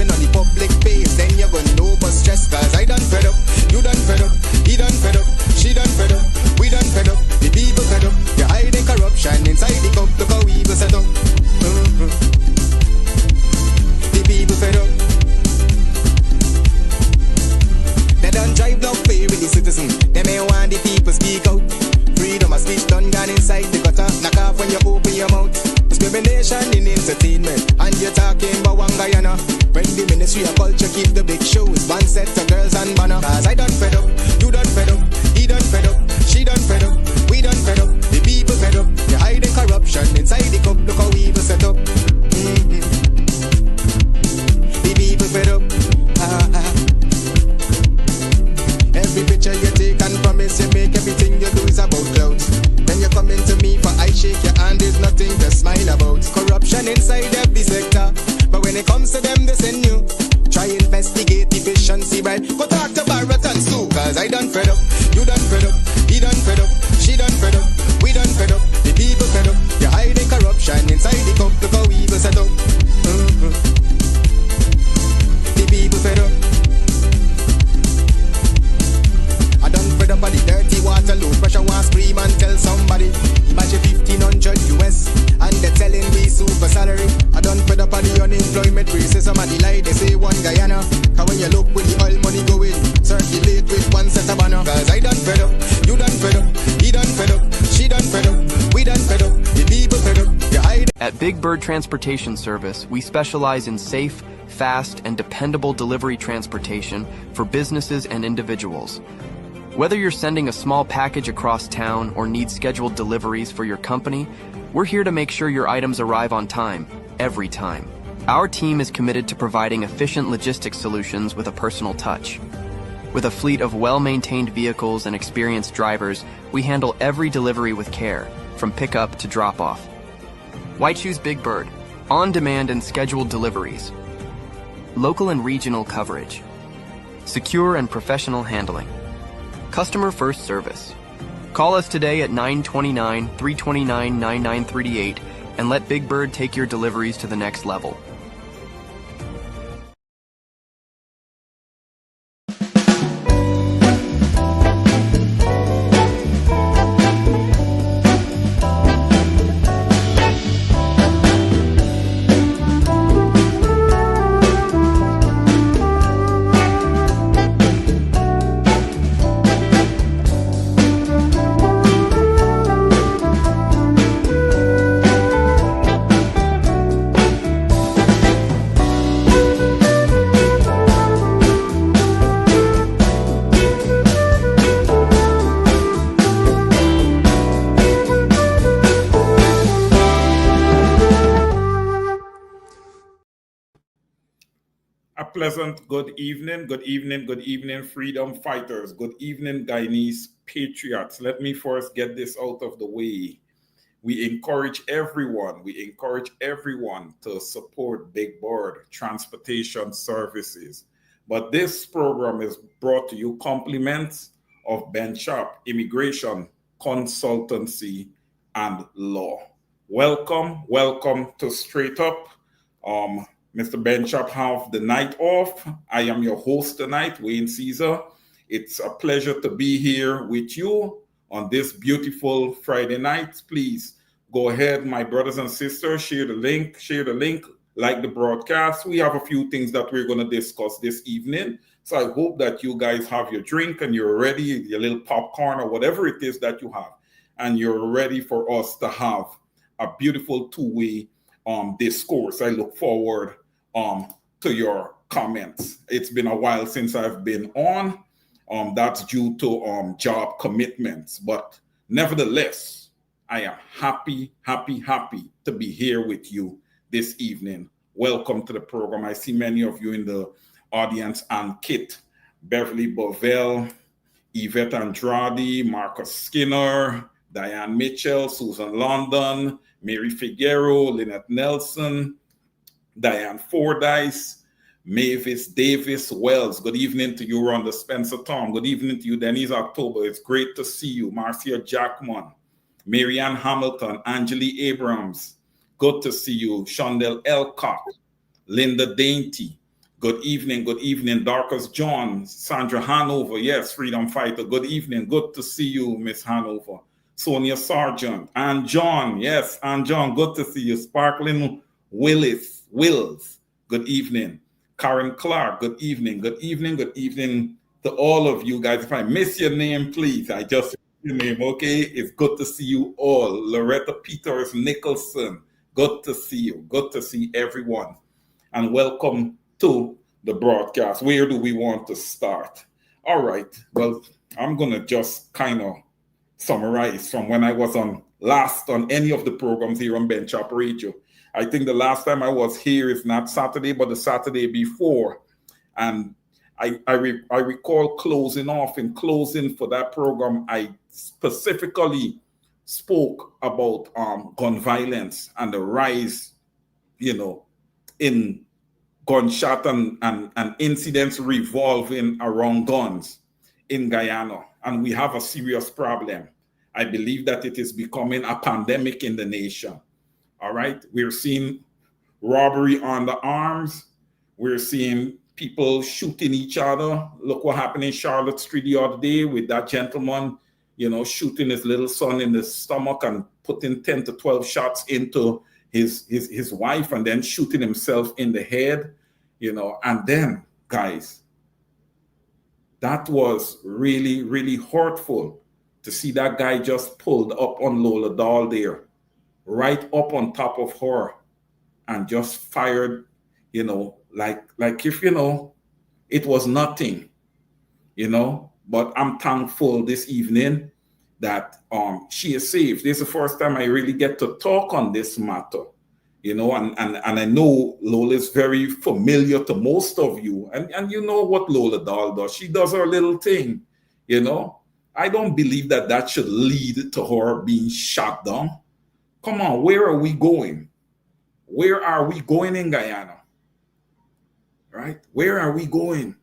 when on the public face, then you're gonna know but stress. Cause I done fed up, you done fed up, he done fed up, she done fed up, we done fed up, the people fed up. You're hiding corruption inside the cup, look how we will set up. The people fed up. They done drive love play with the citizen. They may want the people speak out. Freedom of speech done gone inside the gutter. Knock off when you open your mouth. Discrimination in entertainment, and you're talking about one Guyana. When the Ministry of Culture keep the big shows, one set to girls and banner. Cause I done fed up, you done fed up, he done fed up, she done fed up, we done fed up, the people fed up. You're hiding corruption inside the cup, look how we will set up. The people fed up. Every picture you take and promise you make, everything you do is about clout. Then you come into me for I shake your hand, there's nothing to smile about. Corruption inside every sector, but when it comes to them, they send you. Try investigate efficiency, right? Go talk to Barretons too. Cause I done fed up, you done fed up, he done fed up, she done fed up, we done fed up, the people fed up. You're hiding corruption inside the cup, look how we will set up. The people fed up. I done fed up on the dirty water, low pressure, want scream and tell somebody. Imagine 1500 US, and they're telling me super salary. I done fed up on the unemployment racism and the lie they say one Guyana. Cause when you look with the oil money going, circulate with one set of banner. Cause I done fed up, you done fed up, he done fed up, she done fed up, we done fed up, the people fed up, you hide. At Big Bird Transportation Service, we specialize in safe, fast, and dependable delivery transportation for businesses and individuals. Whether you're sending a small package across town or need scheduled deliveries for your company, we're here to make sure your items arrive on time, every time. Our team is committed to providing efficient logistics solutions with a personal touch. With a fleet of well-maintained vehicles and experienced drivers, we handle every delivery with care, from pickup to drop-off. Why choose Big Bird? On-demand and scheduled deliveries. Local and regional coverage. Secure and professional handling. Customer first service. Call us today at 929-329-9938 and let Big Bird take your deliveries to the next level. Pleasant good evening, freedom fighters. Good evening, Guyanese patriots. Let me first get this out of the way. We encourage everyone to support Big Bird Transportation Services. But this program is brought to you compliments of Ben Sharp, Immigration, Consultancy, and Law. Welcome to Straight Up. Mr. Ben Sharp have the night off. I am your host tonight, Wayne Caesar. It's a pleasure to be here with you on this beautiful Friday night. Please go ahead, my brothers and sisters, share the link, like the broadcast. We have a few things that we're going to discuss this evening. So I hope that you guys have your drink and you're ready, your little popcorn or whatever it is that you have, and you're ready for us to have a beautiful two-way discourse. I look forward to your comments. It's been a while since I've been on. That's due to job commitments. But nevertheless, I am happy to be here with you this evening. Welcome to the program. I see many of you in the audience, and Kit, Beverly Bovell, Yvette Andrade, Marcus Skinner, Diane Mitchell, Susan London, Mary Figueroa, Lynette Nelson, Diane Fordyce, Mavis Davis Wells. Good evening to you, Rhonda Spencer Tom. Good evening to you, Denise October. It's great to see you. Marcia Jackman, Marianne Hamilton, Angeli Abrams. Good to see you. Shondell Elcock, Linda Dainty. Good evening, Darkest John, Sandra Hanover, yes, freedom fighter. Good evening, good to see you, Miss Hanover. Sonia Sargent, and John, yes, and John, good to see you. Sparkling Wills, good evening. Karen Clark, good evening to all of you guys. If I miss your name, please, I just your name, okay? It's good to see you all. Loretta Peters Nicholson, good to see you. Good to see everyone. And welcome to the broadcast. Where do we want to start? All right. Well, I'm going to just kind of summarize from when I was on last on any of the programs here on Bench Up Radio. I think the last time I was here is not Saturday, but the Saturday before. And I recall closing off. In closing for that program, I specifically spoke about gun violence and the rise, in gunshot and incidents revolving around guns in Guyana. And we have a serious problem. I believe that it is becoming a pandemic in the nation. All right. We're seeing robbery on the arms. We're seeing people shooting each other. Look what happened in Charlotte Street the other day with that gentleman, shooting his little son in the stomach and putting 10 to 12 shots into his wife and then shooting himself in the head, and then, guys, that was really, really hurtful to see that guy just pulled up on Lola Dahl there, right up on top of her, and just fired, like if, it was nothing, but I'm thankful this evening that she is safe. This is the first time I really get to talk on this matter, and I know Lola is very familiar to most of you, and you know what Lola Dahl does. She does her little thing, I don't believe that should lead to her being shot down. Come on, where are we going? Where are we going in Guyana? Right? Where are we going?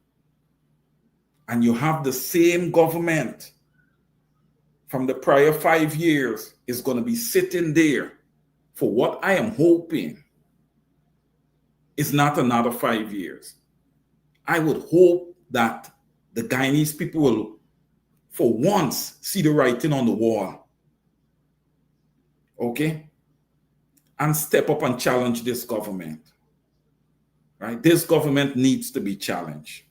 And you have the same government from the prior 5 years is going to be sitting there for what I am hoping is not another 5 years. I would hope that the Guyanese people will, for once, see the writing on the wall. Okay? And step up and challenge this government. Right? This government needs to be challenged.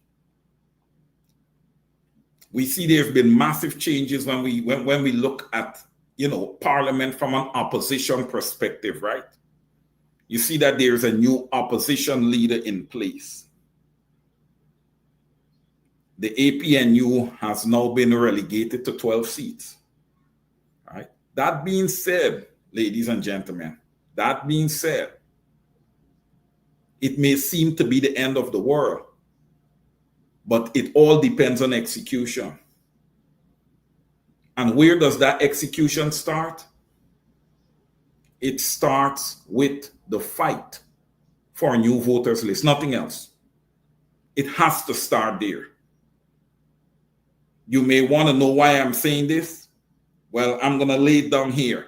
We see there's been massive changes when we look at, Parliament from an opposition perspective, right? You see that there's a new opposition leader in place. The APNU has now been relegated to 12 seats. Right? That being said, ladies and gentlemen, it may seem to be the end of the world, but it all depends on execution. And where does that execution start? It starts with the fight for a new voters list, nothing else. It has to start there. You may want to know why I'm saying this. Well, I'm going to lay it down here.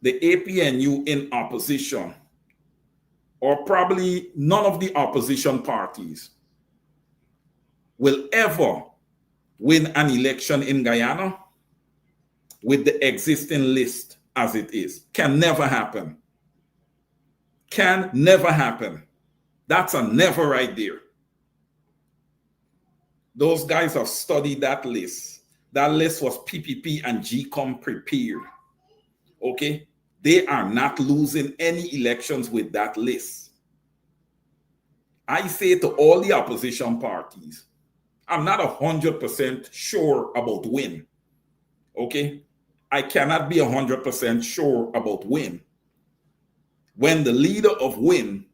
The APNU in opposition, or probably none of the opposition parties, will ever win an election in Guyana with the existing list as it is. Can never happen. Can never happen. That's a never right there. Those guys have studied that list. That list was PPP and GCOM prepared. Okay? They are not losing any elections with that list. I say to all the opposition parties, I'm not 100% sure about win. Okay? I cannot be 100% sure about win. When the leader of win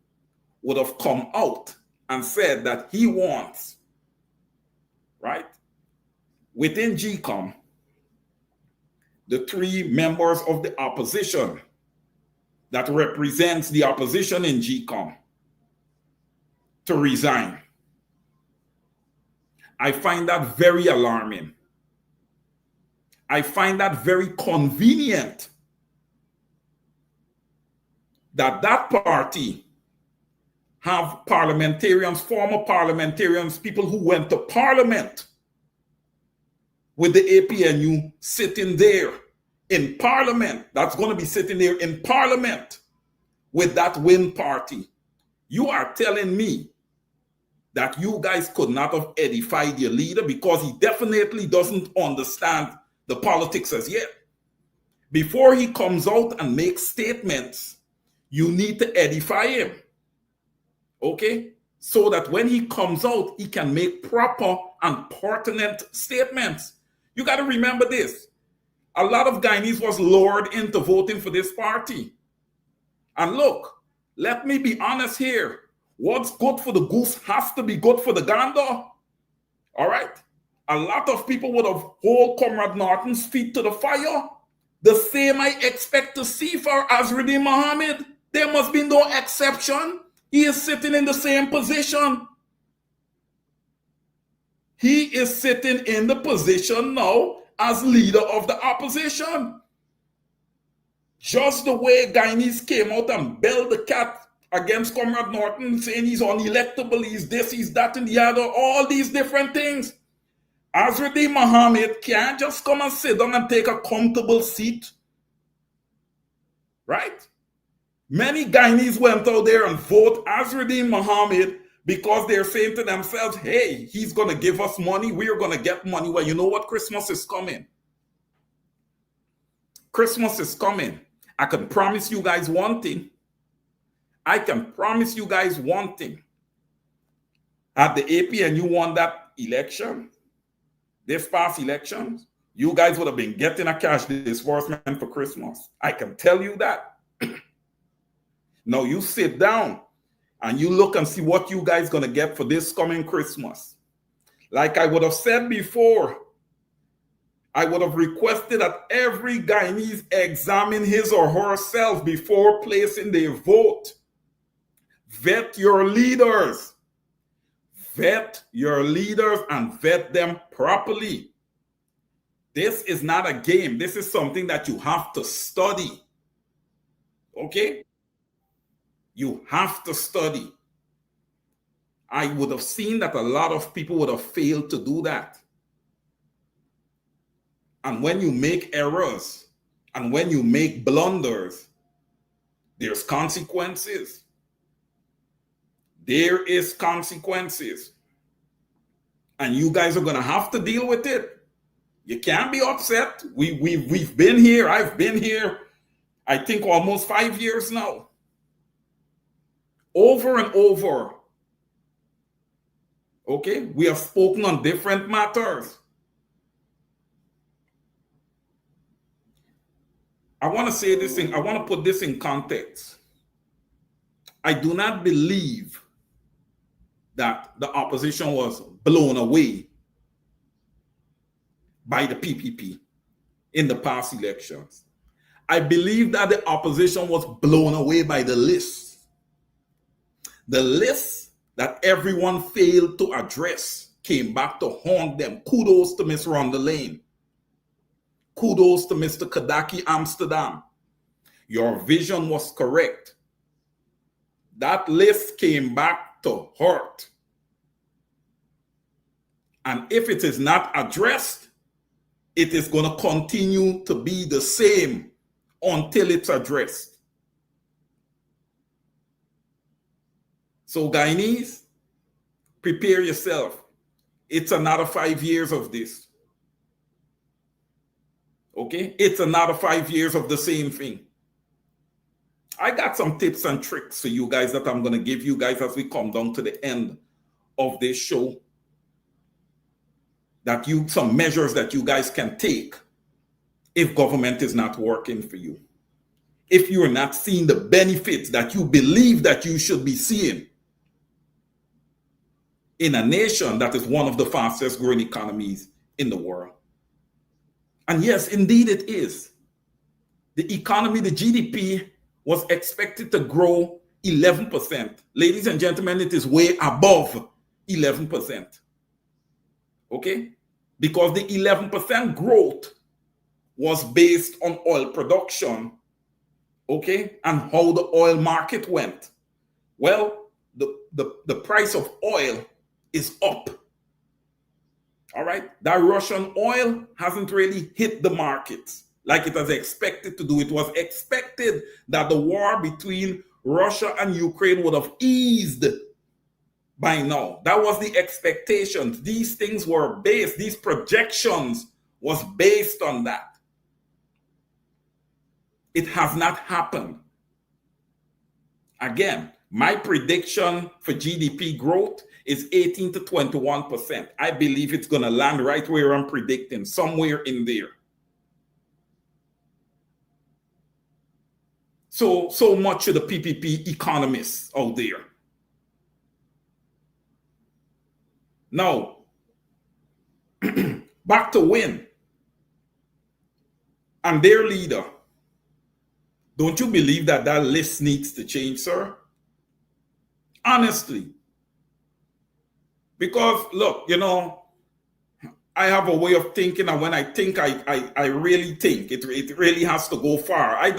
would have come out and said that he wants, right, within GCOM, the 3 members of the opposition that represents the opposition in GCOM to resign. I find that very alarming. I find that very convenient that that party have parliamentarians, former parliamentarians, people who went to parliament with the APNU sitting there in parliament. That's going to be sitting there in parliament with that win party. You are telling me that you guys could not have edified your leader, because he definitely doesn't understand the politics as yet. Before he comes out and makes statements, you need to edify him. Okay? So that when he comes out, he can make proper and pertinent statements. You got to remember this. A lot of Guyanese was lured into voting for this party. And look, let me be honest here. What's good for the goose has to be good for the gander. All right? A lot of people would have hold Comrade Norton's feet to the fire. The same I expect to see for Azruddin Mohammed. There must be no exception. He is sitting in the same position. He is sitting in the position now as leader of the opposition. Just the way Guyanese came out and belled the cat against Comrade Norton, saying he's unelectable, he's this, he's that, and the other, all these different things. Azruddin Mohammed can't just come and sit down and take a comfortable seat. Right? Many Guyanese went out there and vote Azruddin Mohammed because they're saying to themselves, hey, he's going to give us money, we're going to get money. Well, you know what? Christmas is coming. Christmas is coming. I can promise you guys one thing. I can promise you guys one thing. At the AP and you won that election, this past elections, you guys would have been getting a cash disbursement for Christmas. I can tell you that. Now you sit down and you look and see what you guys going to get for this coming Christmas. Like I would have said before, I would have requested that every Guyanese examine his or herself before placing their vote. Vet your leaders. Vet your leaders and vet them properly. This is not a game. This is something that you have to study. Okay? You have to study. I would have seen that a lot of people would have failed to do that. And when you make errors and when you make blunders, there's consequences. There is consequences. And you guys are going to have to deal with it. You can't be upset. We've been here. I've been here, I think, almost 5 years now. Over and over. Okay? We have spoken on different matters. I want to say this thing. I want to put this in context. I do not believe that the opposition was blown away by the PPP in the past elections. I believe that the opposition was blown away by the list. The list that everyone failed to address came back to haunt them. Kudos to Ms. Rhonda Lane. Kudos to Mr. Kadaki Amsterdam. Your vision was correct. That list came back to hurt. And if it is not addressed, it is going to continue to be the same until it's addressed. So Guyanese, prepare yourself. It's another 5 years of this. Okay? It's another 5 years of the same thing. I got some tips and tricks for you guys that I'm going to give you guys as we come down to the end of this show. Some measures that you guys can take if government is not working for you. If you're not seeing the benefits that you believe that you should be seeing in a nation that is one of the fastest growing economies in the world. And yes, indeed it is. The economy, the GDP, was expected to grow 11%. Ladies and gentlemen, it is way above 11%. Okay? Because the 11% growth was based on oil production, okay, and how the oil market went. Well, the the price of oil is up. All right, that Russian oil hasn't really hit the markets like it was expected to do. It was expected that the war between Russia and Ukraine would have eased by now. That was the expectations. These things were based, these projections was based on that. It has not happened. Again, my prediction for GDP growth is 18 to 21%. I believe it's going to land right where I'm predicting, somewhere in there. So much to the PPP economists out there. Now, back to Win and their leader. Don't you believe that that list needs to change, sir? Honestly. Because, look, you know, I have a way of thinking, and when I think, I really think. It really has to go far. I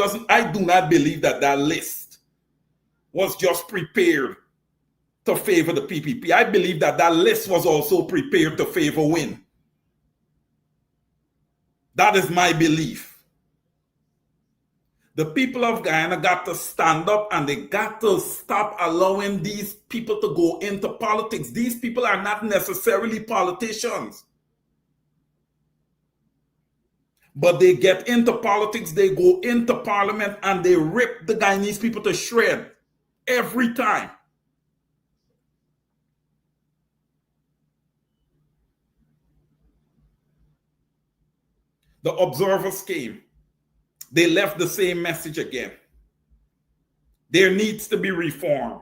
do not believe that that list was just prepared to favor the PPP. I believe that that list was also prepared to favor Win. That is my belief. The people of Guyana got to stand up and they got to stop allowing these people to go into politics. These people are not necessarily politicians. But they get into politics, they go into parliament, and they rip the Guyanese people to shred every time. The observers came. They left the same message again. There needs to be reform.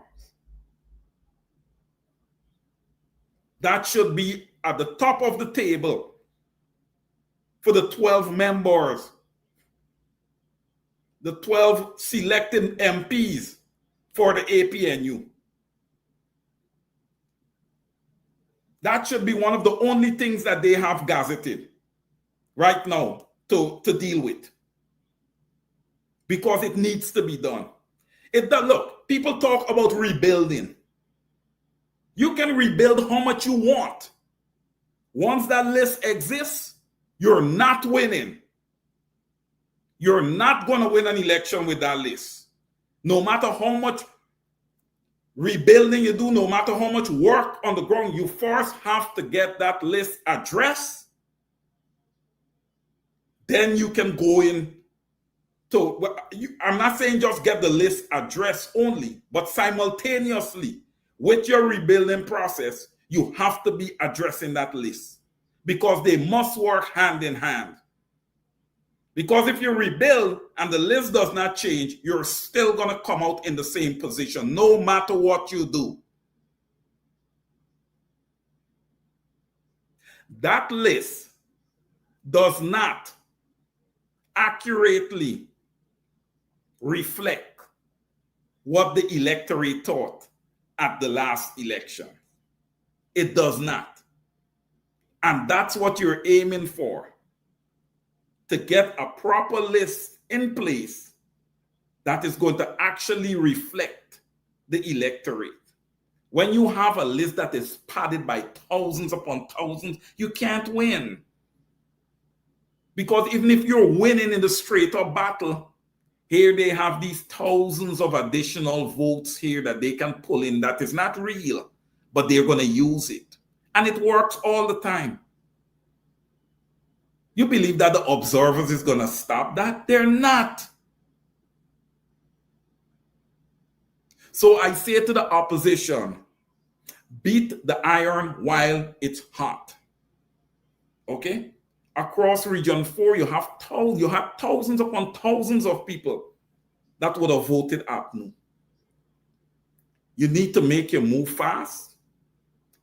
That should be at the top of the table for the 12 members, the 12 selected MPs for the APNU. That should be one of the only things that they have gazetted right now to deal with. Because it needs to be done. Look, people talk about rebuilding. You can rebuild how much you want. Once that list exists, you're not winning. You're not going to win an election with that list. No matter how much rebuilding you do, no matter how much work on the ground, you first have to get that list addressed. Then you can go in. So I'm not saying just get the list addressed only, but simultaneously with your rebuilding process, you have to be addressing that list because they must work hand in hand. Because if you rebuild and the list does not change, you're still going to come out in the same position, no matter what you do. That list does not accurately reflect what the electorate thought at the last election. It does not. And that's what you're aiming for, to get a proper list in place that is going to actually reflect the electorate. When you have a list that is padded by thousands upon thousands, you can't win. Because even if you're winning in the straight up battle, here they have these thousands of additional votes here that they can pull in that is not real, but they're going to use it. And it works all the time. You believe that the observers is going to stop that? They're not. So I say to the opposition, beat the iron while it's hot. Okay? Across Region 4, you have thousands upon thousands of people that would have voted APNU. You need to make your move fast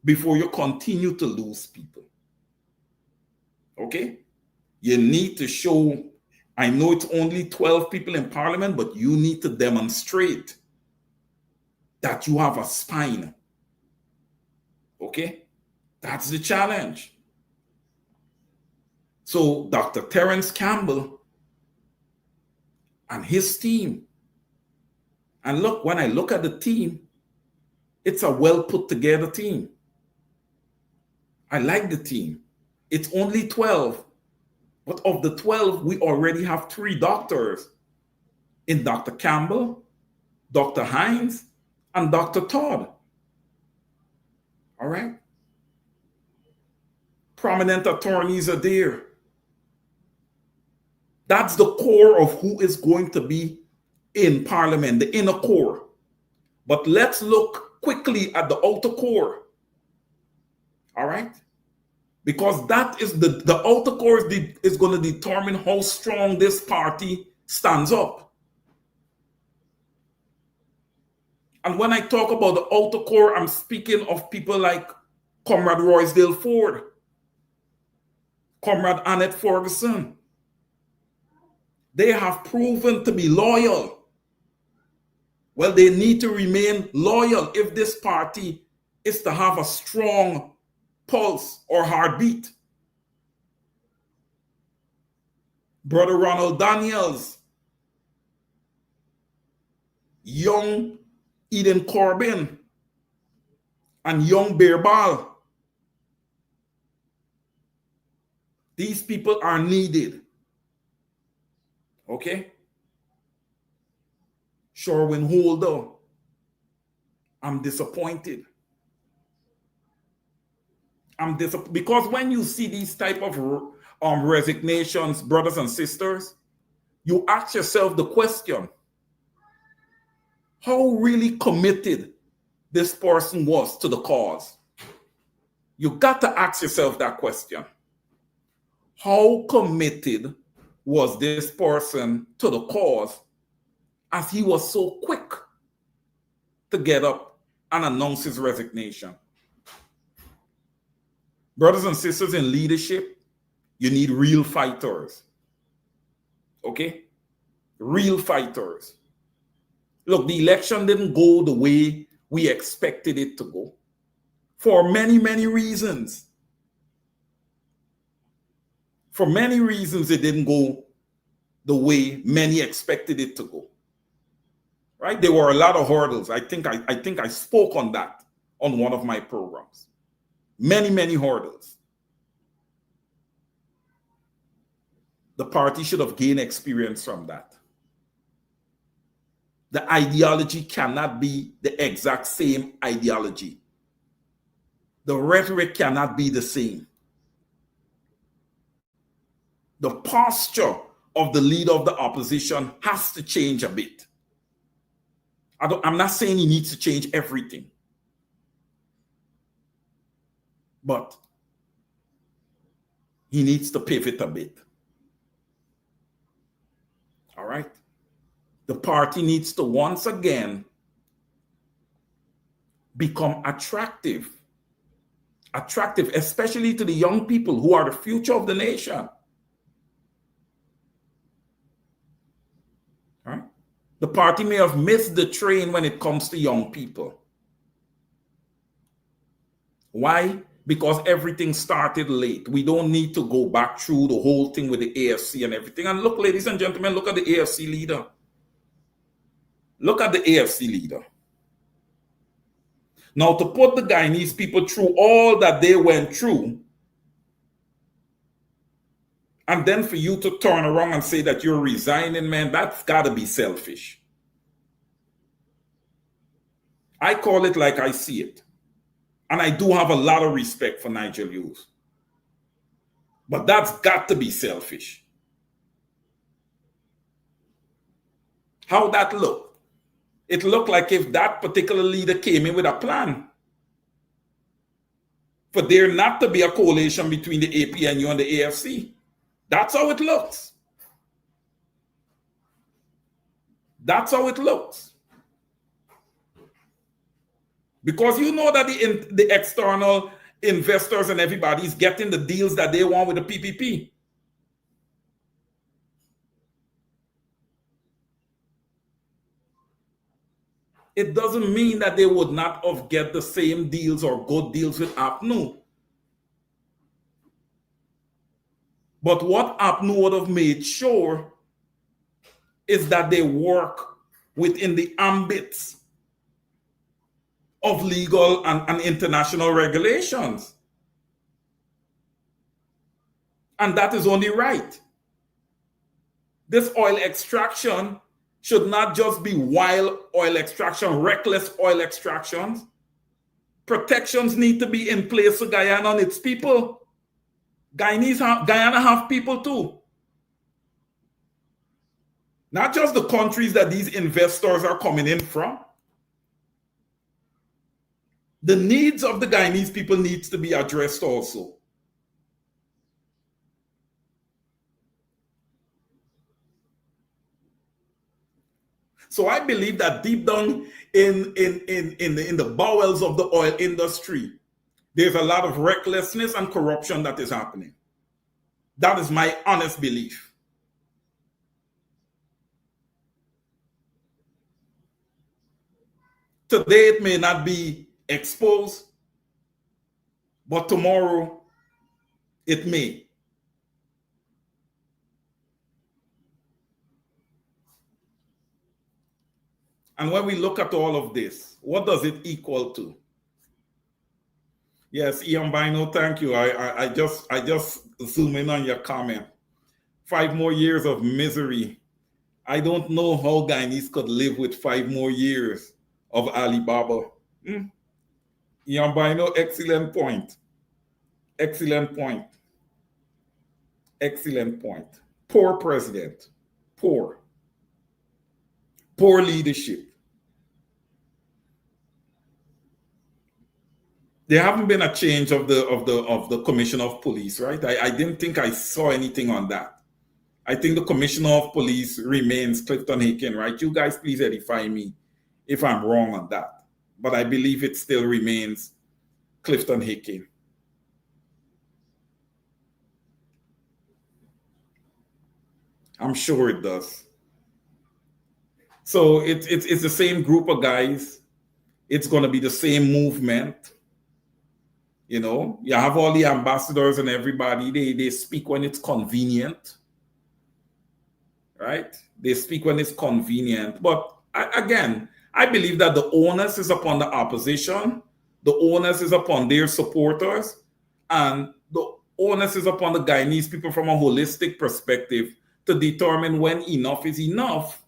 before you continue to lose people. Okay? You need to show, I know it's only 12 people in Parliament, but you need to demonstrate that you have a spine. Okay? That's the challenge. So Dr. Terence Campbell and his team, and look, when I look at the team, It's a well put together team. I like the team. It's only 12. But of the 12, we already have 3 doctors in Dr. Campbell, Dr. Hines, and Dr. Todd. All right? Prominent attorneys are there. That's the core of who is going to be in Parliament, the inner core. But let's look quickly at the outer core. All right? Because that is the outer core is going to determine how strong this party stands up. And when I talk about the outer core, I'm speaking of people like Comrade Roysdale Ford, Comrade Annette Ferguson. They have proven to be loyal. Well, they need to remain loyal if this party is to have a strong pulse or heartbeat. Brother Ronald Daniels, young Eden Corbin, and young Bearbal. These people are needed. Okay? Sherwin Holder, I'm disappointed. Because when you see these type of resignations, brothers and sisters, you ask yourself the question, how really committed this person was to the cause? You got to ask yourself that question. How committed was this person to the cause as he was so quick to get up and announce his resignation? Brothers and sisters, in leadership, you need real fighters. Okay? Real fighters. Look, the election didn't go the way we expected it to go for many, many reasons. For many reasons, it didn't go the way many expected it to go. Right? There were a lot of hurdles. I think I spoke on that on one of my programs. Many, many hurdles. The party should have gained experience from that. The ideology cannot be the exact same ideology. The rhetoric cannot be the same. The posture of the leader of the opposition has to change a bit. I'm not saying he needs to change everything. But he needs to pivot a bit. All right? The party needs to once again become attractive. Attractive, especially to the young people who are the future of the nation. All right? The party may have missed the train when it comes to young people. Why? Because everything started late. We don't need to go back through the whole thing with the AFC and everything. And look, ladies and gentlemen, look at the AFC leader. Look at the AFC leader. Now, to put the Guyanese people through all that they went through, and then for you to turn around and say that you're resigning, man, that's got to be selfish. I call it like I see it. And I do have a lot of respect for Nigel Hughes. But that's got to be selfish. How that look? It looked like if that particular leader came in with a plan for there not to be a coalition between the APNU and the AFC. That's how it looks. That's how it looks. Because you know that the external investors and everybody is getting the deals that they want with the PPP. It doesn't mean that they would not have get the same deals or good deals with APNU. But what APNU would have made sure is that they work within the ambits of legal and international regulations. And that is only right. This oil extraction should not just be wild oil extraction, reckless oil extractions. Protections need to be in place for Guyana and its people. Guyana have people too. Not just the countries that these investors are coming in from. The needs of the Guyanese people needs to be addressed also. So I believe that deep down in the bowels of the oil industry, there's a lot of recklessness and corruption that is happening. That is my honest belief. Today it may not be exposed, but tomorrow it may. And when we look at all of this, what does it equal to? Yes, Ian Bino, thank you. I just zoom in on your comment. 5 more years of misery. I don't know how Guyanese could live with 5 more years of Alibaba. Ian Bino, excellent point. Excellent point. Excellent point. Poor president. Poor. Poor leadership. There haven't been a change of the commissioner of police, right? I didn't think I saw anything on that. I think the commissioner of police remains Clifton Hicken, right? You guys please edify me if I'm wrong on that. But I believe it still remains Clifton Hicken. I'm sure it does. So it's the same group of guys. It's going to be the same movement. You know, you have all the ambassadors and everybody. They speak when it's convenient. Right? They speak when it's convenient. But again, I believe that the onus is upon the opposition. The onus is upon their supporters. And the onus is upon the Guyanese people from a holistic perspective to determine when enough is enough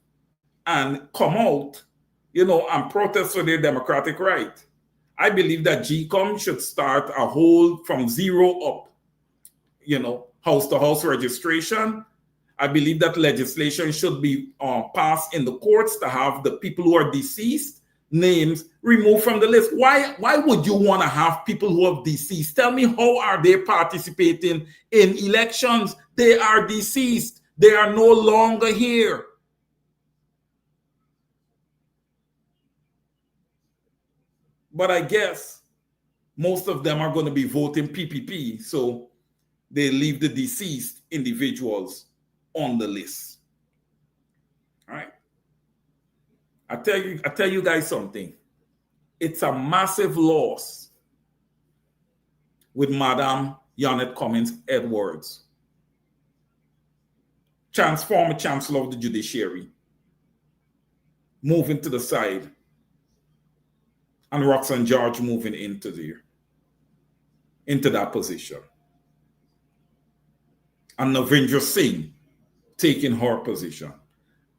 and come out, you know, and protest for their democratic right. I believe that GCOM should start a whole from zero up, you know, house-to-house registration. I believe that legislation should be passed in the courts to have the people who are deceased names removed from the list. Why would you want to have people who are deceased? Tell me, how are they participating in elections? They are deceased. They are no longer here. But I guess most of them are going to be voting PPP, so they leave the deceased individuals on the list. All right. I tell you guys something. It's a massive loss with Madam Janet Cummins Edwards, former Chancellor of the Judiciary, moving to the side, and Roxanne George moving into that position, and Navindra Singh taking her position.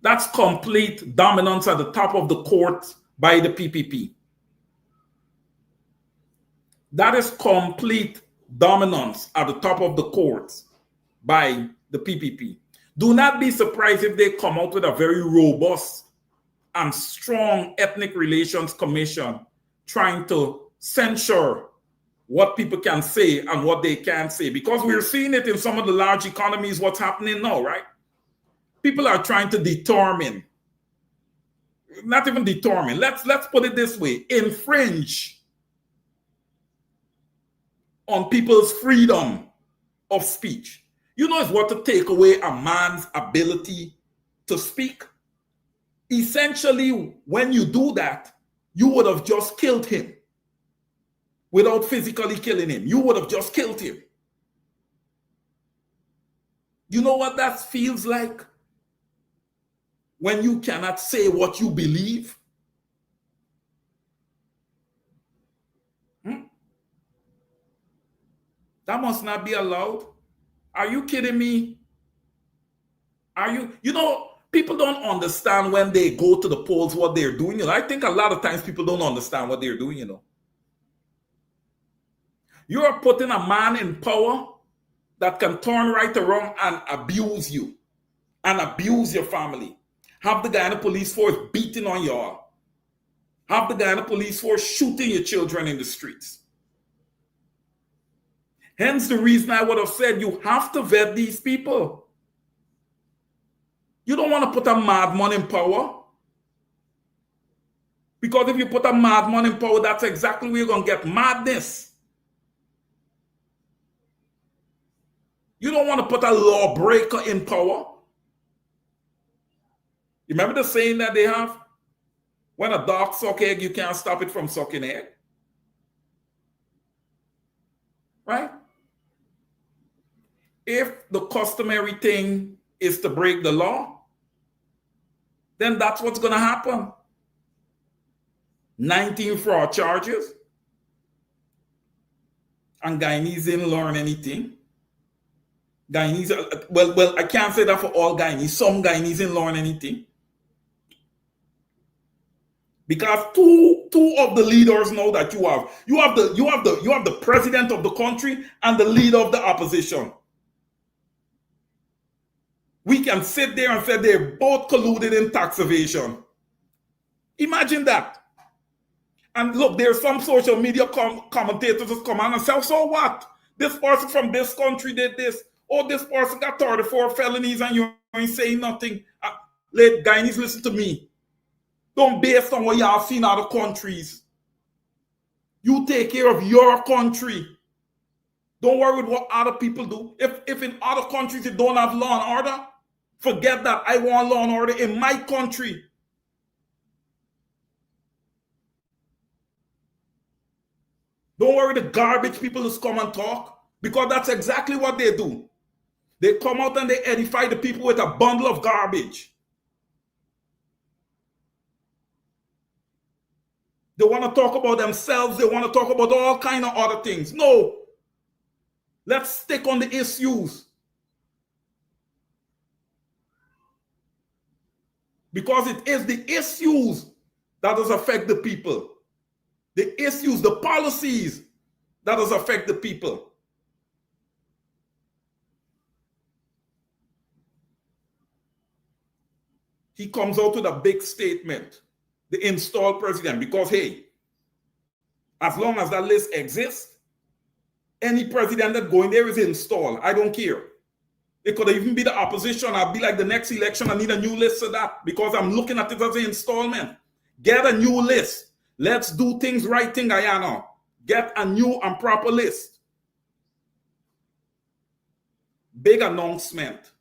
That's complete dominance at the top of the court by the PPP. That is complete dominance at the top of the court by the PPP. Do not be surprised if they come out with a very robust and strong ethnic relations commission trying to censure what people can say and what they can't say, because we're seeing it in some of the large economies, what's happening now, right? People are trying to determine, not even determine, let's put it this way, infringe on people's freedom of speech. You know, it's what to take away a man's ability to speak. Essentially, when you do that, you would have just killed him without physically killing him. You would have just killed him. You know what that feels like? When you cannot say what you believe. That must not be allowed. Are you kidding me? People don't understand when they go to the polls what they're doing. I think a lot of times people don't understand what they're doing. You are putting a man in power that can turn right around and abuse you and abuse your family. Have the guy in the police force beating on y'all. Have the guy in the police force shooting your children in the streets. Hence the reason I would have said you have to vet these people. You don't want to put a madman in power. Because if you put a madman in power, that's exactly where you're going to get madness. You don't want to put a lawbreaker in power. You remember the saying that they have? When a dog sucks egg, you can't stop it from sucking egg. Right? If the customary thing is to break the law, then that's what's going to happen. 19 fraud charges. And Guyanese didn't learn anything. Guyanese, well, I can't say that for all Guyanese. Some Guyanese didn't learn anything. Because two of the leaders know that you have the president of the country and the leader of the opposition. We can sit there and say they're both colluded in tax evasion. Imagine that. And look, there's some social media commentators that come on and say, so what? This person from this country did this. Oh, this person got 34 felonies and you ain't saying nothing. Let Guyanese listen to me. Don't base on what y'all seen in other countries. You take care of your country. Don't worry with what other people do. If in other countries you don't have law and order, forget that. I want law and order in my country. Don't worry the garbage people just come and talk, because that's exactly what they do. They come out and they edify the people with a bundle of garbage. They want to talk about themselves. They want to talk about all kinds of other things. No. Let's stick on the issues. Because it is the issues that does affect the people. The issues, the policies that does affect the people. He comes out with a big statement, the installed president, because, hey, as long as that list exists, any president that going there is installed. I don't care. It could even be the opposition. I'll be like the next election, I need a new list of that, because I'm looking at it as an installment. Get a new list. Let's do things right thing, Guyana. Get a new and proper list. Big announcement.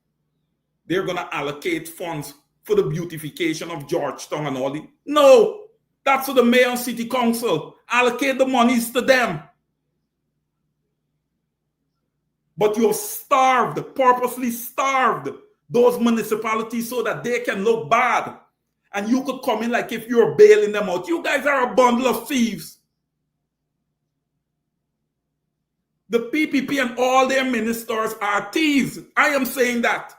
They're going to allocate funds for the beautification of Georgetown and all the... No, that's for the mayor and city council. Allocate the monies to them. But you've starved, purposely starved those municipalities so that they can look bad. And you could come in like if you're bailing them out. You guys are a bundle of thieves. The PPP and all their ministers are thieves. I am saying that.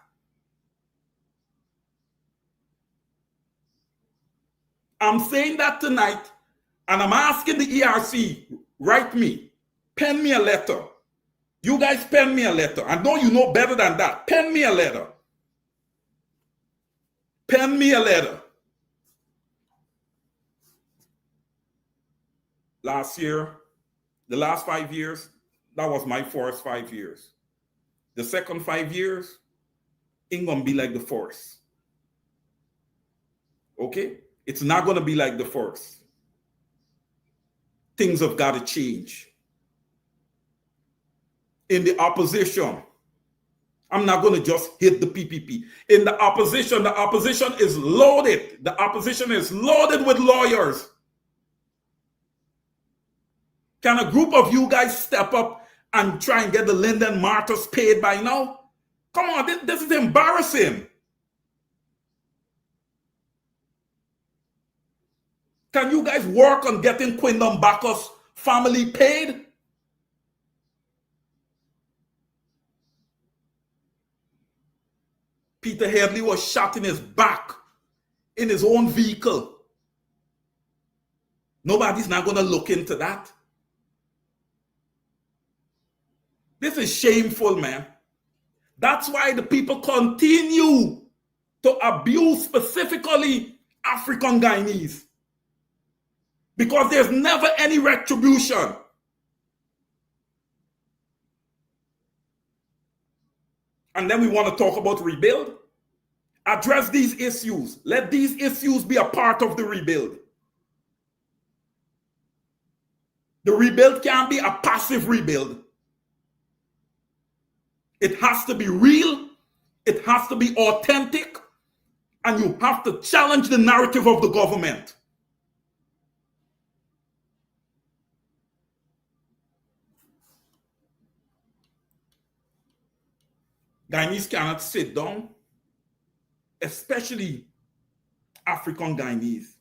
I'm saying that tonight, and I'm asking the ERC, write me, pen me a letter. You guys pen me a letter. I know you know better than that. Pen me a letter. Pen me a letter. Last year, the last 5 years, that was my first 5 years. The second 5 years ain't gonna be like the first. Okay? It's not gonna be like the first. Things have got to change. In the opposition, I'm not going to just hit the PPP. In the opposition is loaded. The opposition is loaded with lawyers. Can a group of you guys step up and try and get the Lyndon Martyrs paid by now? Come on, this is embarrassing. Can you guys work on getting Quindom Bacchus family paid? Peter Headley was shot in his back in his own vehicle. Nobody's not going to look into that. This is shameful, man. That's why the people continue to abuse specifically African Guyanese. Because there's never any retribution. And then we want to talk about rebuild. Address these issues. Let these issues be a part of the rebuild. The rebuild can't be a passive rebuild. It has to be real. It has to be authentic. And you have to challenge the narrative of the government. Guyanese cannot sit down, especially African Guyanese.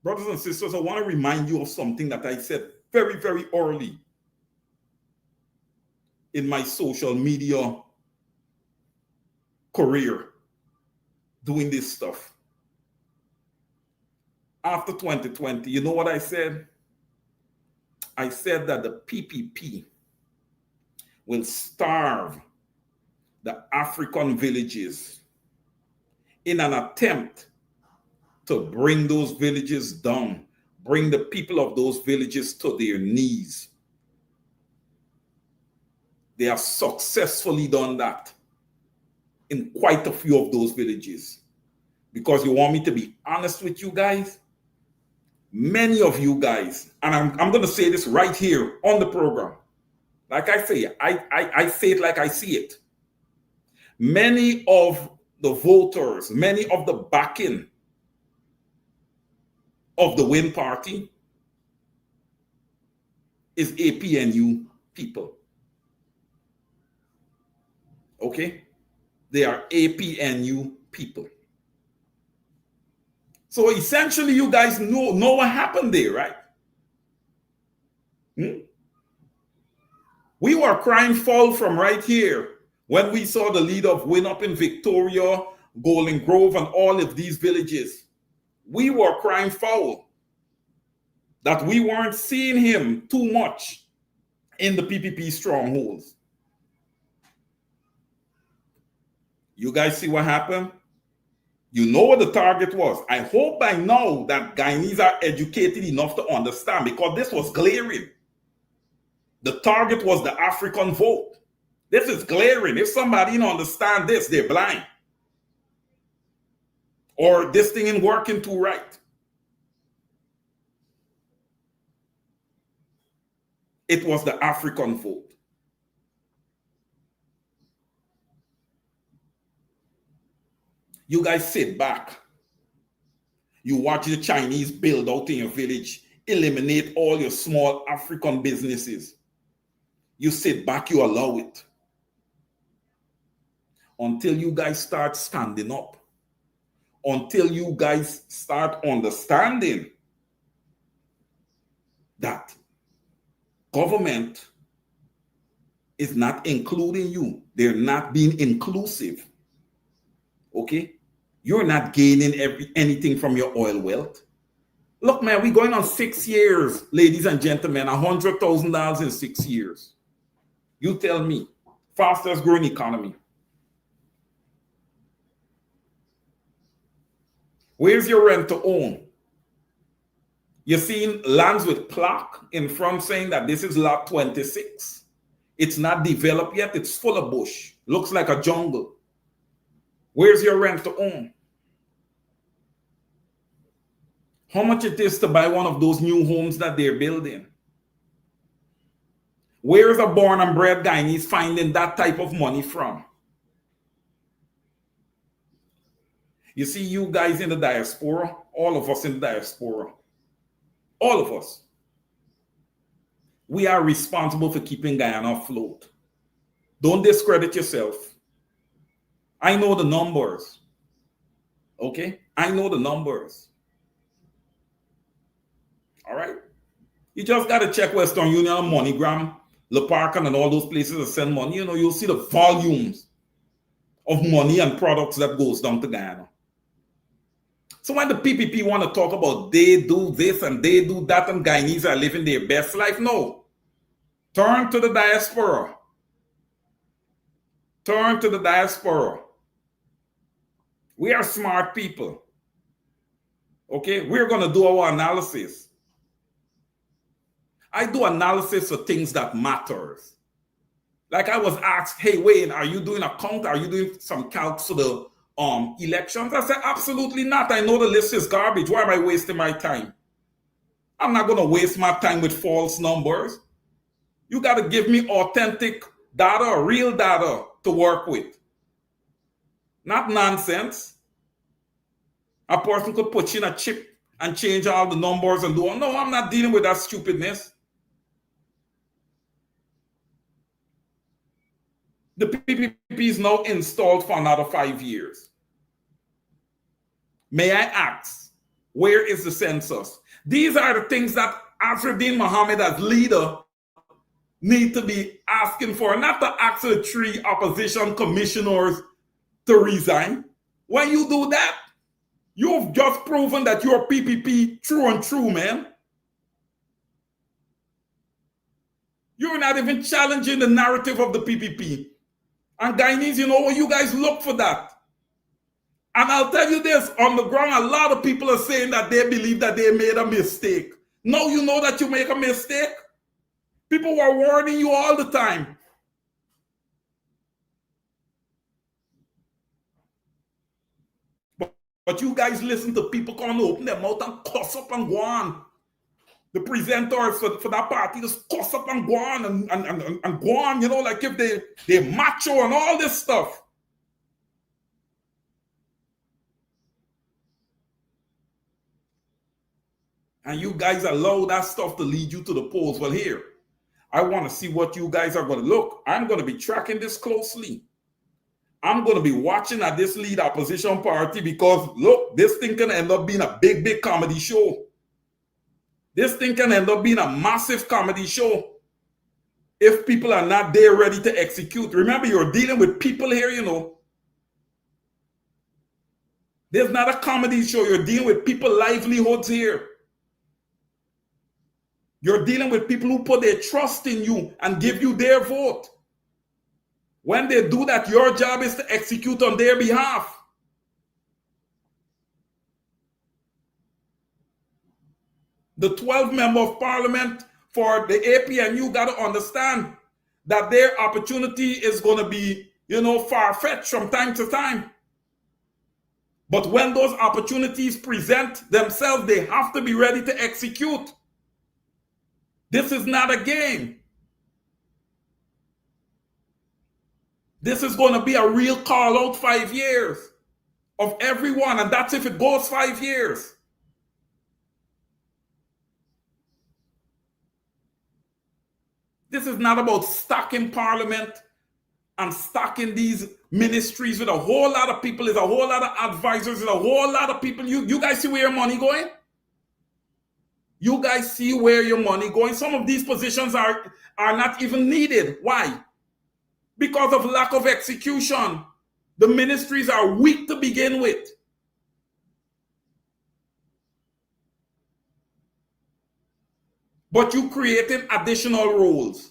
Brothers and sisters, I want to remind you of something that I said very, very early in my social media career doing this stuff. After 2020, you know what I said? I said that the PPP will starve the African villages in an attempt to bring those villages down, bring the people of those villages to their knees. They have successfully done that in quite a few of those villages. Because you want me to be honest with you guys, many of you guys, and I'm going to say this right here on the program. Like I say, I say it like I see it. Many of the voters, many of the backing of the Win Party is APNU people. Okay? They are APNU people. So essentially, you guys know what happened there, right? We were crying foul from right here when we saw the leader of Win up in Victoria, Golden Grove, and all of these villages. We were crying foul that we weren't seeing him too much in the PPP strongholds. You guys see what happened? You know what the target was. I hope by now that Guyanese are educated enough to understand, because this was glaring. The target was the African vote. This is glaring. If somebody don't understand this, they're blind. Or this thing ain't working too right. It was the African vote. You guys sit back. You watch the Chinese build out in your village, eliminate all your small African businesses. You sit back, you allow it. Until you guys start standing up. Until you guys start understanding that government is not including you. They're not being inclusive. Okay? You're not gaining anything from your oil wealth. Look, man, we're going on 6 years, ladies and gentlemen, $100,000 in 6 years. You tell me, fastest growing economy. Where's your rent to own? You're seeing lands with plaque in front saying that this is lot 26. It's not developed yet. It's full of bush. Looks like a jungle. Where's your rent to own? How much it is to buy one of those new homes that they're building? Where is a born and bred Guyanese finding that type of money from? You see, you guys in the diaspora, all of us in the diaspora, all of us, we are responsible for keeping Guyana afloat. Don't discredit yourself. I know the numbers. Okay? I know the numbers. All right? You just got to check Western Union, MoneyGram, Le Parc, and all those places that send money. You know, you'll see the volumes of money and products that goes down to Guyana. So when the PPP want to talk about they do this and they do that and Guyanese are living their best life, no. Turn to the diaspora. Turn to the diaspora. We are smart people. Okay, we're going to do our analysis. I do analysis of things that matters. Like I was asked, hey, Wayne, are you doing a count? Are you doing some counts for the elections? I said, absolutely not. I know the list is garbage. Why am I wasting my time? I'm not going to waste my time with false numbers. You got to give me authentic data, real data to work with. Not nonsense. A person could put in a chip and change all the numbers and do, no, I'm not dealing with that stupidness. The PPP is now installed for another 5 years. May I ask, where is the census? These are the things that Azruddin Mohammed as leader need to be asking for, not to ask the 3 opposition commissioners to resign. When you do that, you've just proven that you're PPP true and true, man. You're not even challenging the narrative of the PPP. And Guyanese, you guys look for that. And I'll tell you this, on the ground, a lot of people are saying that they believe that they made a mistake. Now you know that you make a mistake. People were warning you all the time. But you guys listen to people come and open their mouth and cuss up and go on. The presenters for that party just cuss up and go on and go on, like if they're macho and all this stuff. And you guys allow that stuff to lead you to the polls. Well, here, I want to see what you guys are going to look. I'm going to be tracking this closely. I'm going to be watching at this lead opposition party because, look, this thing can end up being a big, big comedy show. This thing can end up being a massive comedy show if people are not there ready to execute. Remember, you're dealing with people here, There's not a comedy show. You're dealing with people's livelihoods here. You're dealing with people who put their trust in you and give you their vote. When they do that, your job is to execute on their behalf. The 12 members of parliament for the APNU got to understand that their opportunity is going to be, far-fetched from time to time. But when those opportunities present themselves, they have to be ready to execute. This is not a game. This is going to be a real call out 5 years of everyone, and that's if it goes 5 years. This is not about stocking parliament and stocking these ministries with a whole lot of people. There's a whole lot of advisors, there's a whole lot of people. You guys see where your money going? You guys see where your money going? Some of these positions are not even needed. Why? Because of lack of execution. The ministries are weak to begin with. But you created additional roles.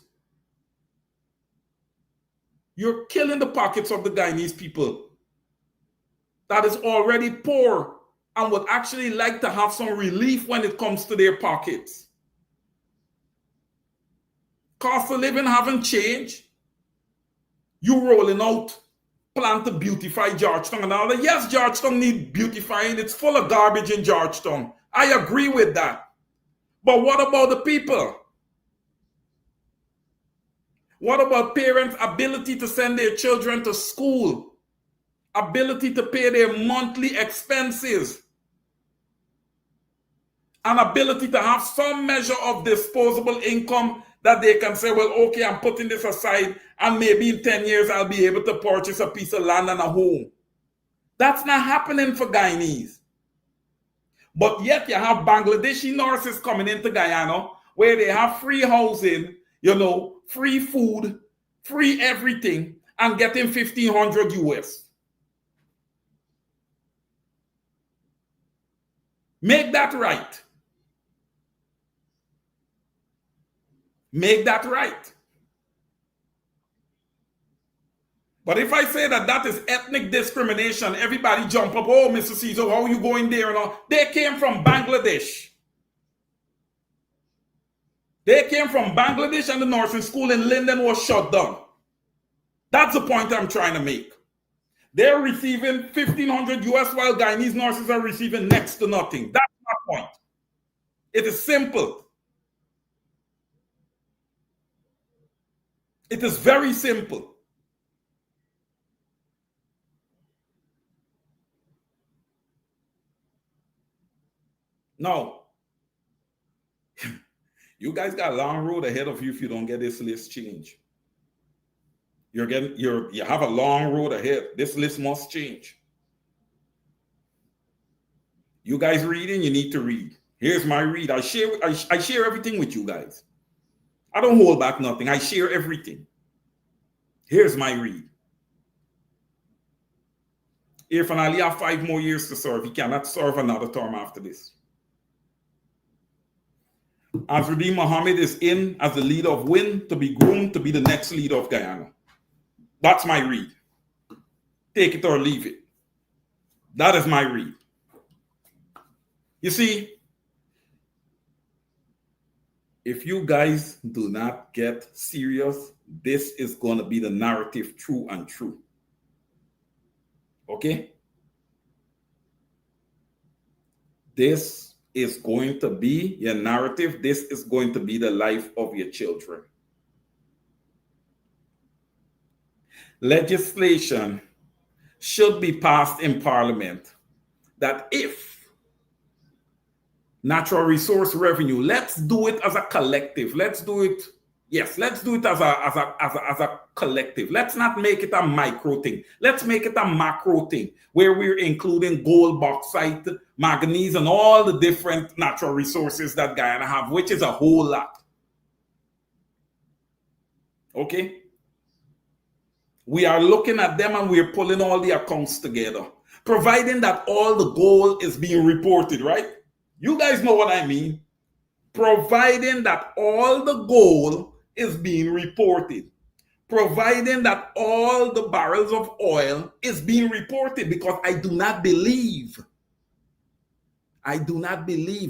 You're killing the pockets of the Guyanese people that is already poor and would actually like to have some relief when it comes to their pockets. Cost of living haven't changed. You rolling out plan to beautify Georgetown and all that. Yes, Georgetown needs beautifying. It's full of garbage in Georgetown. I agree with that. But what about the people? What about parents' ability to send their children to school? Ability to pay their monthly expenses? An ability to have some measure of disposable income that they can say, well, okay, I'm putting this aside and maybe in 10 years I'll be able to purchase a piece of land and a home. That's not happening for Guyanese. But yet you have Bangladeshi nurses coming into Guyana where they have free housing, free food, free everything, and getting $1,500 US. Make that right. Make that right. But if I say that that is ethnic discrimination, everybody jump up, oh, Mr. Caesar, how are you going there? And all? They came from Bangladesh. They came from Bangladesh, and the nursing school in Linden was shut down. That's the point I'm trying to make. They're receiving 1,500 US, while Guyanese nurses are receiving next to nothing. That's my point. It is simple. It is very simple. Now, you guys got a long road ahead of you if you don't get this list changed. You have a long road ahead. This list must change. You guys reading, you need to read. Here's my read. I share everything with you guys. I don't hold back nothing. I share everything. Here's my read. Irfan Ali have 5 more years to serve. He cannot serve another term after this. Azruddin Mohammed is in as the leader of WIN to be groomed to be the next leader of Guyana. That's my read. Take it or leave it. That is my read. You see, if you guys do not get serious, this is going to be the narrative true and true. Okay? This is going to be your narrative. This is going to be the life of your children. Legislation should be passed in Parliament that if natural resource revenue, let's do it as a collective. Let's do it. Yes, let's do it as a collective. Let's not make it a micro thing. Let's make it a macro thing where we're including gold, bauxite, manganese, and all the different natural resources that Guyana have, which is a whole lot. Okay? We are looking at them and we're pulling all the accounts together, providing that all the gold is being reported, right? You guys know what I mean. Providing that all the gold is being reported, providing that all the barrels of oil is being reported, because I do not believe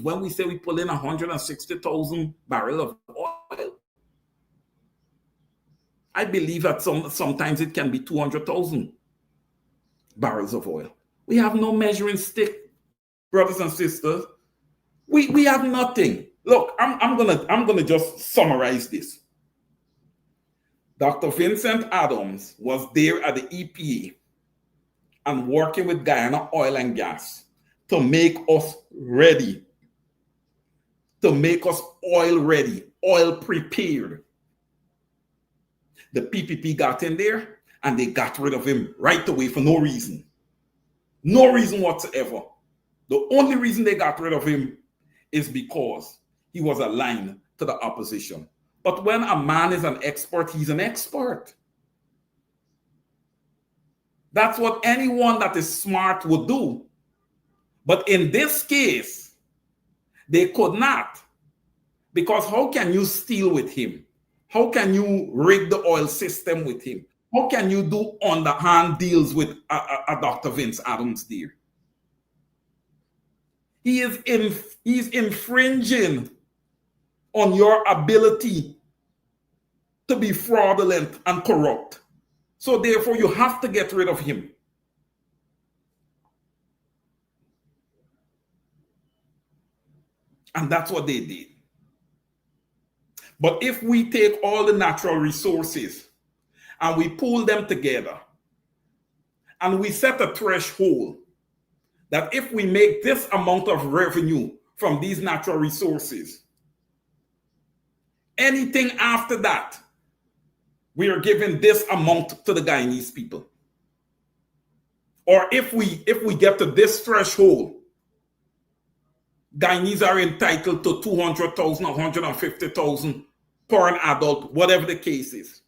when we say we pull in 160,000 barrels of oil, I believe that sometimes it can be 200,000 barrels of oil. We have no measuring stick, brothers and sisters. We have nothing. Look, I'm gonna just summarize this. Dr. Vincent Adams was there at the EPA and working with Guyana Oil and Gas to make us ready, to make us oil ready, oil prepared. The PPP got in there and they got rid of him right away for no reason. No reason whatsoever. The only reason they got rid of him is because he was aligned to the opposition. But when a man is an expert, he's an expert. That's what anyone that is smart would do. But in this case, they could not. Because how can you steal with him? How can you rig the oil system with him? How can you do underhand deals with a Dr. Vince Adams there? He's infringing on your ability to be fraudulent and corrupt. So therefore, you have to get rid of him. And that's what they did. But if we take all the natural resources and we pool them together and we set a threshold that if we make this amount of revenue from these natural resources, anything after that, we are giving this amount to the Guyanese people. Or if we get to this threshold, Guyanese are entitled to 200,000, 150,000 per an adult, whatever the case is.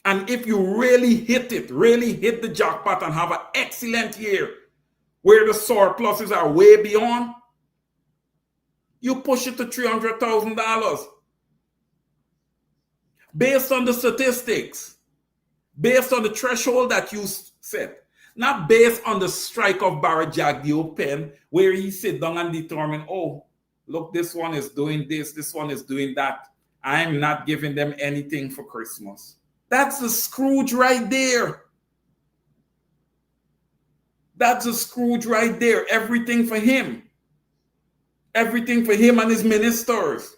And if you really hit the jackpot and have an excellent year where the surpluses are way beyond, you push it to $300,000 based on the statistics, based on the threshold that you set, not based on the strike of Barry Jagdeo pen where he sit down and determine, oh, look, this one is doing this one is doing that. I'm not giving them anything for Christmas. That's the Scrooge right there. That's a Scrooge right there. Everything for him. Everything for him and his ministers.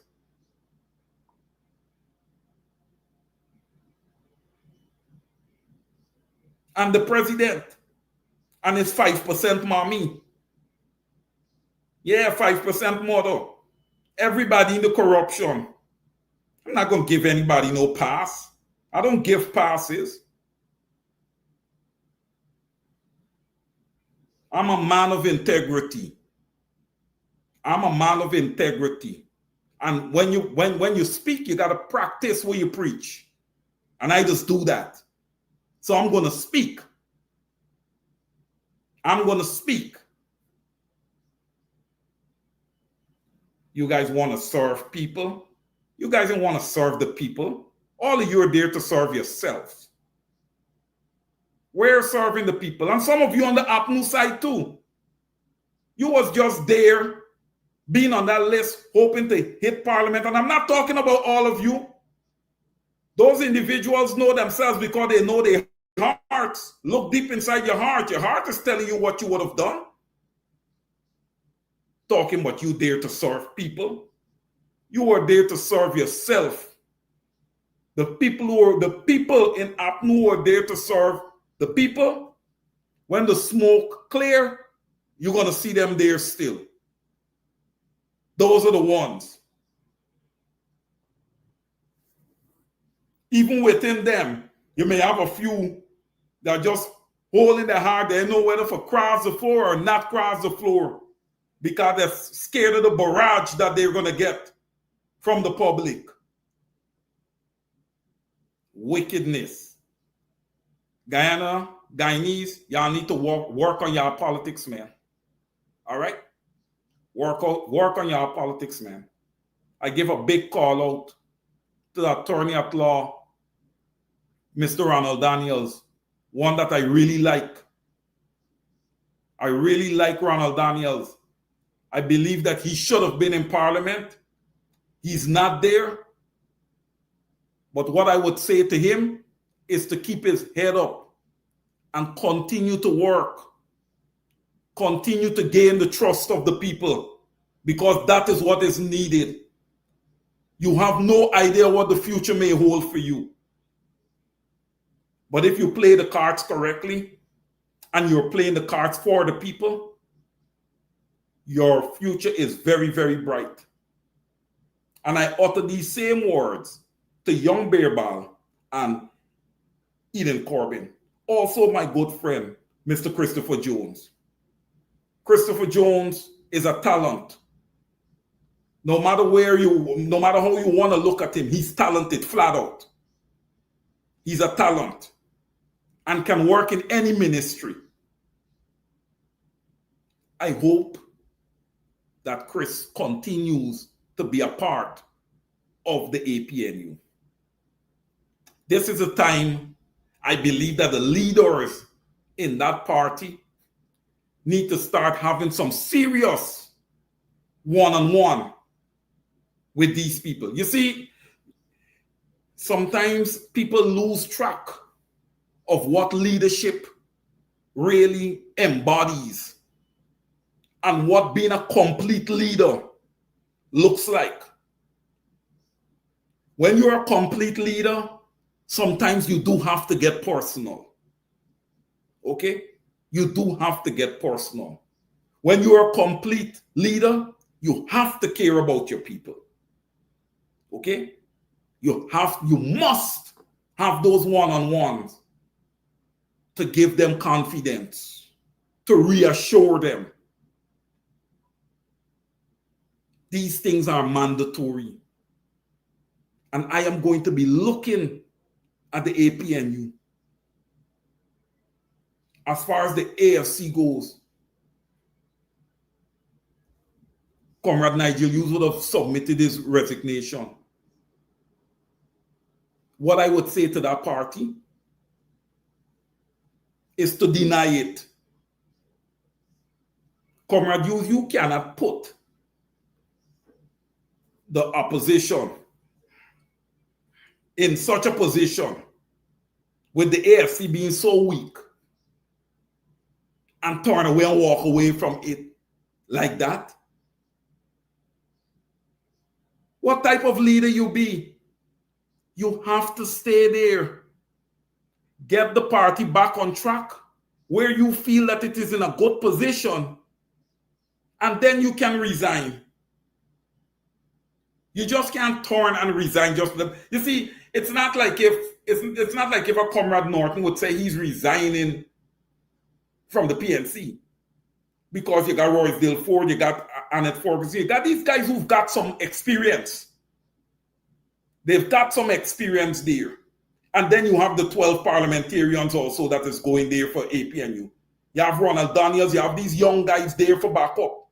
And the president. And his 5% mommy. Yeah, 5% mother. Everybody in the corruption. I'm not going to give anybody no pass. I don't give passes. I'm a man of integrity. I'm a man of integrity. And when you speak, you got to practice what you preach. And I just do that. So I'm going to speak. I'm going to speak. You guys want to serve people? You guys don't want to serve the people. All of you are there to serve yourselves. We're serving the people. And some of you on the APNU side too. You was just there, being on that list, hoping to hit parliament. And I'm not talking about all of you. Those individuals know themselves because they know their hearts. Look deep inside your heart. Your heart is telling you what you would have done. Talking about you there to serve people. You are there to serve yourself. The people in APNU are there to serve the people. When the smoke clear, you're going to see them there still. Those are the ones. Even within them, you may have a few that are just holding their heart. They know whether to cross the floor or not cross the floor because they're scared of the barrage that they're going to get from the public. Wickedness. Guyana, Guyanese, y'all need to work on y'all politics, man. All right? Work on y'all politics, man. I give a big call out to the attorney at law, Mr. Ronald Daniels, one that I really like. I really like Ronald Daniels. I believe that he should have been in parliament. He's not there. But what I would say to him is to keep his head up and continue to work. Continue to gain the trust of the people because that is what is needed. You have no idea what the future may hold for you. But if you play the cards correctly and you're playing the cards for the people, your future is very, very bright. And I utter these same words to Young Bearball and Eden Corbin. Also my good friend, Mr. Christopher Jones. Christopher Jones is a talent. No matter how you want to look at him, he's talented flat out. He's a talent and can work in any ministry. I hope that Chris continues to be a part of the APNU. This is a time I believe that the leaders in that party need to start having some serious one-on-one with these people. You see, sometimes people lose track of what leadership really embodies and what being a complete leader looks like. When you're a complete leader, sometimes you do have to get personal. Okay? You do have to get personal. When you're a complete leader, you have to care about your people. Okay? You must have those one-on-ones to give them confidence, to reassure them. These things are mandatory. And I am going to be looking at the APNU. As far as the AFC goes, Comrade Nigel Hughes would have submitted his resignation. What I would say to that party is to deny it. Comrade Hughes, you cannot put the opposition in such a position with the AFC being so weak and turn away and walk away from it like that. What type of leader you be? You have to stay there. Get the party back on track where you feel that it is in a good position, and then you can resign. You just can't turn and resign. You see, it's not like if a Comrade Norton would say he's resigning from the PNC because you got Roysdale Ford, you got Annette Ferguson, you got these guys who've got some experience. They've got some experience there. And then you have the 12 parliamentarians also that is going there for APNU. You have Ronald Daniels, you have these young guys there for backup.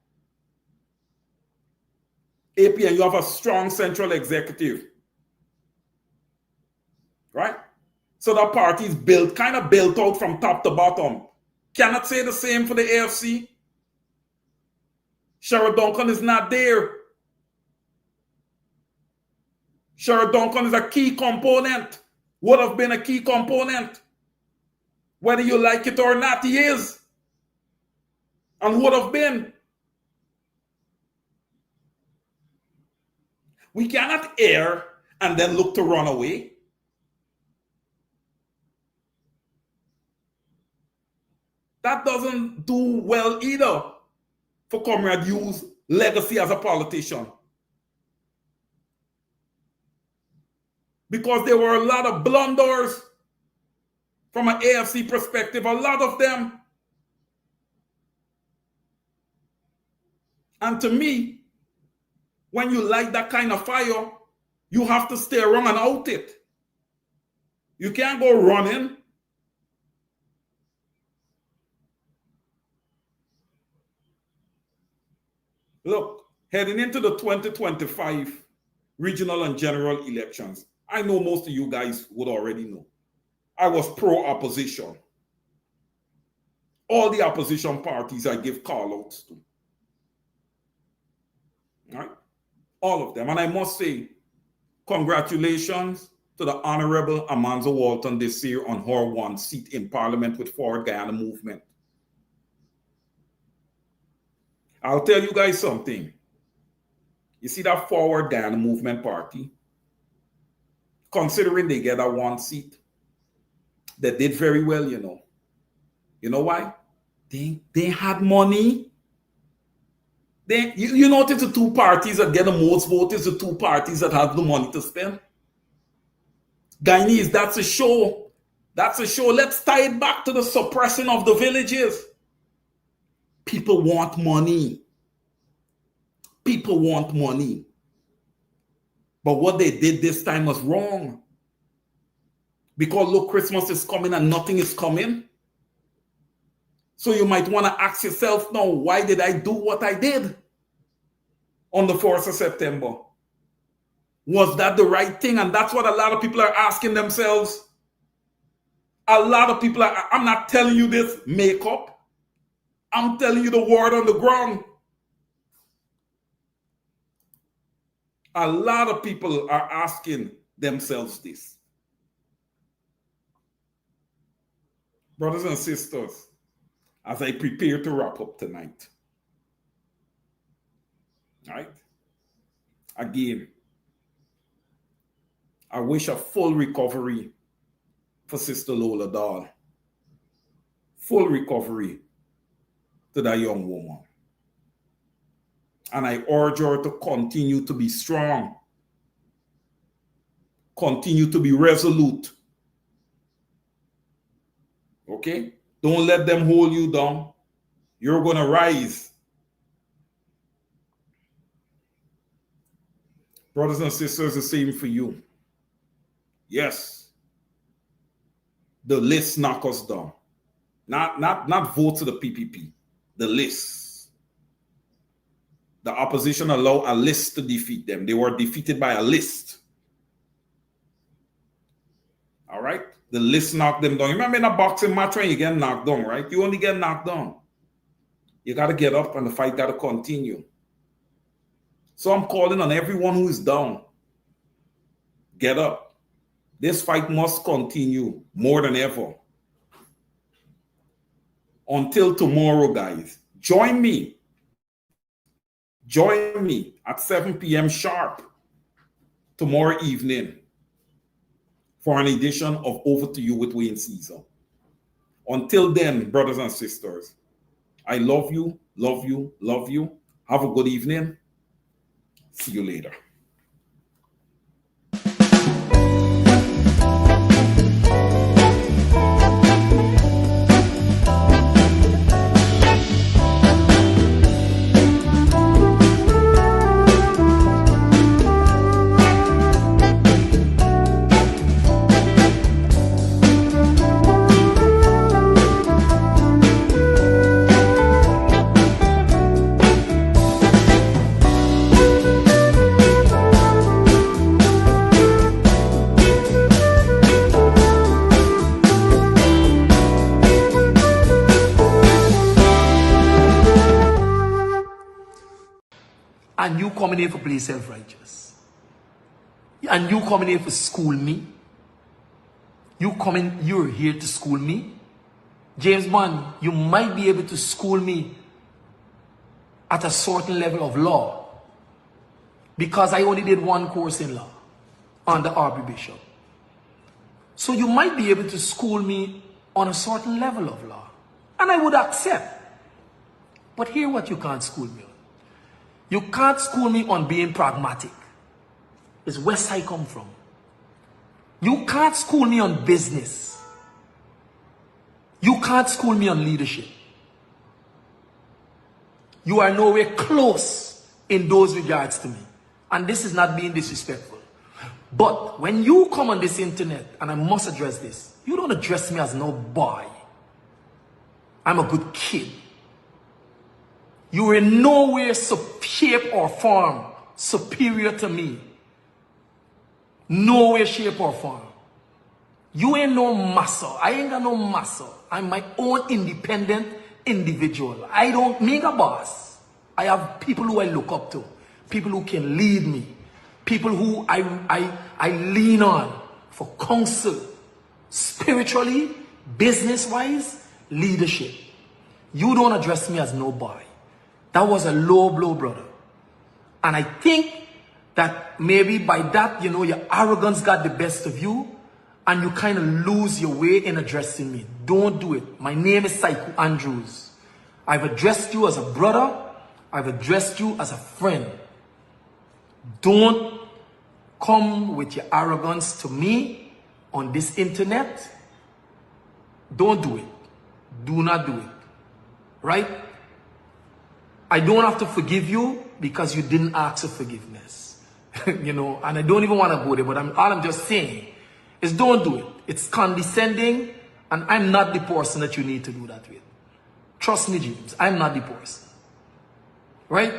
APNU, you have a strong central executive. Right? So that party is built, kind of built out from top to bottom. Cannot say the same for the AFC. Sherrod Duncan is not there. Sherrod Duncan is a key component. Would have been a key component. Whether you like it or not, he is. And would have been. We cannot err and then look to run away. That doesn't do well either for Comrade Hughes' legacy as a politician. Because there were a lot of blunders from an AFC perspective, a lot of them. And to me, when you light that kind of fire, you have to stay around and out it. You can't go running. Look, heading into the 2025 regional and general elections, I know most of you guys would already know. I was pro-opposition. All the opposition parties I give call-outs to. Right? All of them. And I must say, congratulations to the Honorable Amanzo Walton this year on her one seat in Parliament with Forward Guyana Movement. I'll tell you guys something. You see that Forward Guyana Movement party? Considering they get that one seat, they did very well, you know. You know why? They had money. You notice the two parties that get the most votes is the two parties that have the money to spend. Guyanese, that's a show. That's a show. Let's tie it back to the suppressing of the villages. People want money. People want money. But what they did this time was wrong. Because look, Christmas is coming and nothing is coming. So you might want to ask yourself now, why did I do what I did on the 4th of September? Was that the right thing? And that's what a lot of people are asking themselves. A lot of people are, I'm not telling you this makeup. I'm telling you the word on the ground. A lot of people are asking themselves this. Brothers and sisters, as I prepare to wrap up tonight, right? Again, I wish a full recovery for Sister Lola Dahl. Full recovery to that young woman. And I urge her to continue to be strong. Continue to be resolute. Okay? Don't let them hold you down. You're going to rise. Brothers and sisters, the same for you. Yes. the list knock us down. Not vote to the PPP. The list. The opposition allowed a list to defeat them. They were defeated by a list. All right? The list knocked them down. You remember in a boxing match when you get knocked down, right? You only get knocked down. You got to get up and the fight got to continue. So I'm calling on everyone who is down. Get up. This fight must continue more than ever. Until tomorrow, guys. Join me. Join me at 7 p.m. sharp tomorrow evening for an edition of Over to You with Wayne Caesar. Until then, brothers and sisters, I love you, love you, love you. Have a good evening. See you later. And you coming here for play self-righteous. And you coming here for school me. You're here to school me. James Bond, you might be able to school me at a certain level of law. Because I only did one course in law under R.B. Bishop. So you might be able to school me on a certain level of law. And I would accept. But hear what you can't school me on. You can't school me on being pragmatic. It's where I come from. You can't school me on business. You can't school me on leadership. You are nowhere close in those regards to me. And this is not being disrespectful. But when you come on this internet, and I must address this, you don't address me as no boy. I'm a good kid. You are in nowhere shape or form superior to me. Nowhere shape or form. You ain't no muscle. I ain't got no muscle. I'm my own independent individual. I don't make a boss. I have people who I look up to. People who can lead me. People who I lean on for counsel. Spiritually, business-wise, leadership. You don't address me as no boy. That was a low blow, brother. And I think that maybe by that, your arrogance got the best of you and you kind of lose your way in addressing me. Don't do it. My name is Saiku Andrews. I've addressed you as a brother. I've addressed you as a friend. Don't come with your arrogance to me on this internet. Don't do it. Do not do it. Right? I don't have to forgive you because you didn't ask for forgiveness. And I don't even want to go there, but all I'm just saying is don't do it. It's condescending, and I'm not the person that you need to do that with. Trust me, James, I'm not the person. Right?